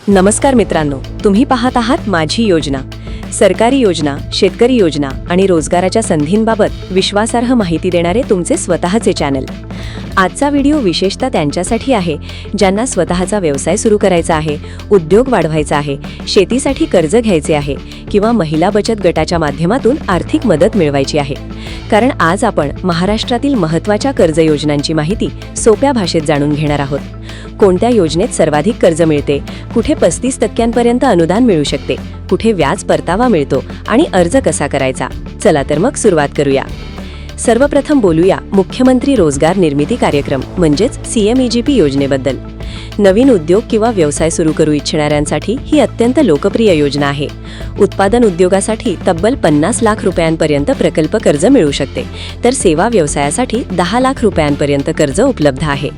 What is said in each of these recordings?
नमस्कार मित्रांनो, तुम्ही पाहत आहात माझी योजना. सरकारी योजना, शेतकरी योजना आणि रोजगाराच्या संधींबाबत विश्वासार्ह माहिती देणारे तुमचे स्वतःचे चॅनल. आजचा व्हिडिओ विशेषतः त्यांच्यासाठी आहे ज्यांना स्वतःचा व्यवसाय सुरू करायचा आहे, उद्योग वाढवायचा आहे, शेतीसाठी कर्ज घ्यायचे आहे किंवा महिला बचत गटाच्या माध्यमातून आर्थिक मदत मिळवायची आहे. कारण आज आपण महाराष्ट्रातील महत्त्वाच्या कर्ज योजनांची माहिती सोप्या भाषेत जाणून घेणार आहोत. कोणत्या योजनेत सर्वाधिक कर्ज मिळते, कुठे 35% अनुदान मिळू शकते, कुठे व्याज परतावा मिळतो आणि अर्ज कसा करायचा. चला तर मग सुरुवात करूया. सर्वप्रथम बोलूया मुख्यमंत्री रोजगार निर्मिती कार्यक्रम म्हणजेच CMEGP योजनेबद्दल. नवीन उद्योग किंवा व्यवसाय सुरू करू इच्छिणाऱ्यांसाठी ही अत्यंत लोकप्रिय योजना आहे. उत्पादन उद्योगासाठी तब्बल 50 लाख रुपयांपर्यंत प्रकल्प कर्ज मिळू शकते, तर सेवा व्यवसायासाठी 10 लाख रुपयांपर्यंत कर्ज उपलब्ध आहे.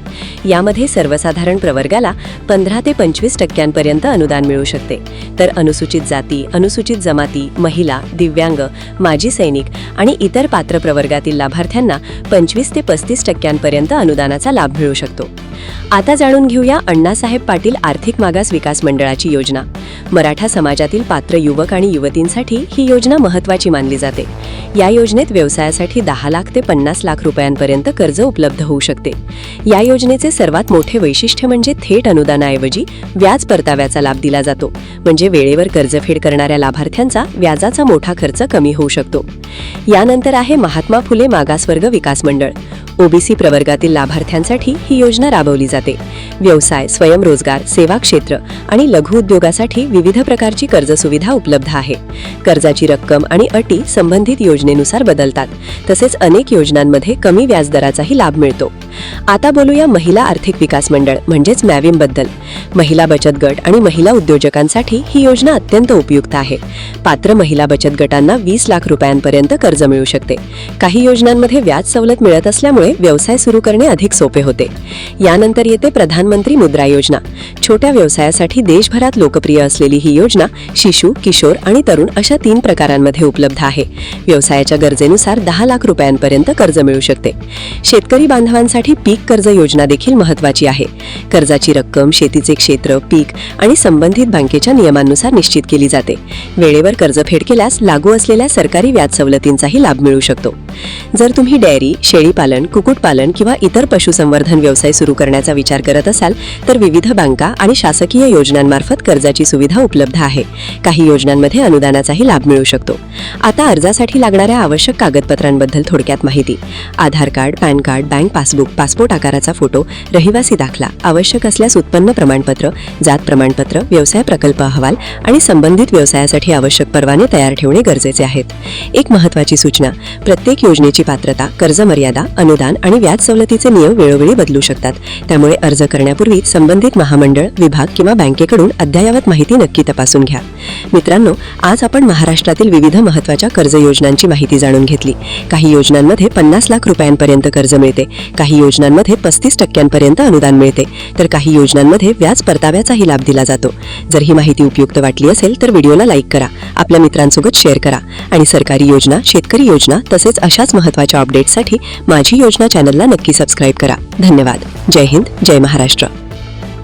यामध्ये सर्वसाधारण प्रवर्गाला 15 ते 25% अनुदान मिळू शकते, तर अनुसूचित जाती, अनुसूचित जमाती, महिला, दिव्यांग, माजी सैनिक आणि इतर पात्र प्रवर्गातील लाभार्थ्यांना 25 ते 35% अनुदानाचा लाभ मिळू शकतो. आता जाणून घेऊया अण्णासाहेब पाटील आर्थिक मागास विकास मंडळाची योजना. मराठा समाजातील पात्र युवक आणि युवतींसाठी ही योजना महत्त्वाची मानली जाते. या योजनेत व्यवसायासाठी 10 लाख ते 50 लाख रुपयांपर्यंत कर्ज उपलब्ध होऊ शकते. या योजनेचे सर्वात मोठे वैशिष्ट्य म्हणजे थेट अनुदानाऐवजी व्याज परताव्याचा लाभ दिला जातो, म्हणजे वेळेवर कर्जफेड करणाऱ्या लाभार्थ्यांचा व्याजाचा मोठा खर्च कमी होऊ शकतो. यानंतर आहे महात्मा फुले मागासवर्ग विकास मंडळ. OBC प्रवर्गातील लाभार्थ्यांसाठी ही योजना राबवली जाते. व्यवसाय, स्वयंरोजगार, सेवा क्षेत्र आणि लघु उद्योगासाठी विविध प्रकारची कर्ज सुविधा उपलब्ध आहे. कर्जाची रक्कम आणि अटी संबंधित योजनेनुसार बदलतात. तसेच अनेक योजनांमध्ये कमी व्याजदराचाही लाभ मिळतो. आता बोलूया महिला आर्थिक विकास मंडळ म्हणजेच MAVIM बद्दल. महिला बचत गट आणि महिला उद्योजकांसाठी ही योजना अत्यंत उपयुक्त आहे. पात्र महिला बचत गटांना 20 लाख रुपयांपर्यंत कर्ज मिळू शकते. काही योजनांमध्ये व्याज सवलत मिळत असल्यामुळे व्यवसाय सुरू करणे अधिक सोपे होते. यानंतर येते प्रधानमंत्री मुद्रा योजना. छोट्या व्यवसायासाठी देशभरात लोकप्रिय असलेली ही योजना शिशु, किशोर आणि तरुण अशा 3 प्रकारांमध्ये उपलब्ध आहे. व्यवसायाच्या गरजेनुसार 10 लाख रुपयांपर्यंत कर्ज मिळू शकते. शेतकरी बांधवांसाठी पीक कर्ज योजना देखील महत्त्वाची आहे. कर्जाची रक्कम शेतीचे क्षेत्र, पीक आणि संबंधित बँकेच्या नियमांनुसार निश्चित केली जाते. वेळेवर कर्जफेड केल्यास लागू असलेल्या सरकारी व्याज सवलतींचाही लाभ मिळू शकतो. जर तुम्ही डेअरी, शेळीपालन, कुक्कुटपालन किंवा इतर पशुसंवर्धन व्यवसाय सुरू करण्याचा विचार करत असाल तर विविध बँका आणि शासकीय योजनांमार्फत कर्जाची सुविधा उपलब्ध आहे. काही योजनांमध्ये अनुदानाचाही लाभ मिळू शकतो. आता अर्जासाठी लागणाऱ्या आवश्यक कागदपत्रांबद्दल थोडक्यात माहिती. Aadhaar card, PAN card, bank passbook, passport आकाराचा फोटो, रहिवासी दाखला, आवश्यक असल्यास उत्पन्न प्रमाणपत्र, जात प्रमाणपत्र, व्यवसाय प्रकल्प अहवाल आणि संबंधित व्यवसायासाठी आवश्यक परवाने तयार ठेवणे गरजेचे आहेत. एक महत्त्वाची सूचना: प्रत्येक योजनेची पात्रता, कर्ज मर्यादा, अनुदान आणि व्याज सवलतीचे नियम वेळोवेळी बदलू शकतात. त्यामुळे अर्ज करण्यापूर्वी संबंधित महामंडळ, विभाग किंवा बँकेकडून अद्ययावत माहिती नक्की तपासून घ्या. मित्रांनो, आज आपण महाराष्ट्रातील विविध महत्त्वाच्या कर्ज योजनांची माहिती जाणून घेतली. काही योजनांमध्ये 50 लाख रुपयांपर्यंत कर्ज मिळते, काही योजनांमध्ये 35% अनुदान मिळते, तर काही योजनांमध्ये व्याज परताव्याचाही लाभ दिला जातो. जर ही माहिती उपयुक्त वाटली असेल तर व्हिडिओला लाईक करा, आपल्या मित्रांसोबत शेअर करा आणि सरकारी योजना, शेतकरी योजना तसेच अशाच महत्त्वाच्या अपडेट्ससाठी माझी योजना चॅनलला नक्की सबस्क्राईब करा. धन्यवाद. जय हिंद, जय महाराष्ट्र.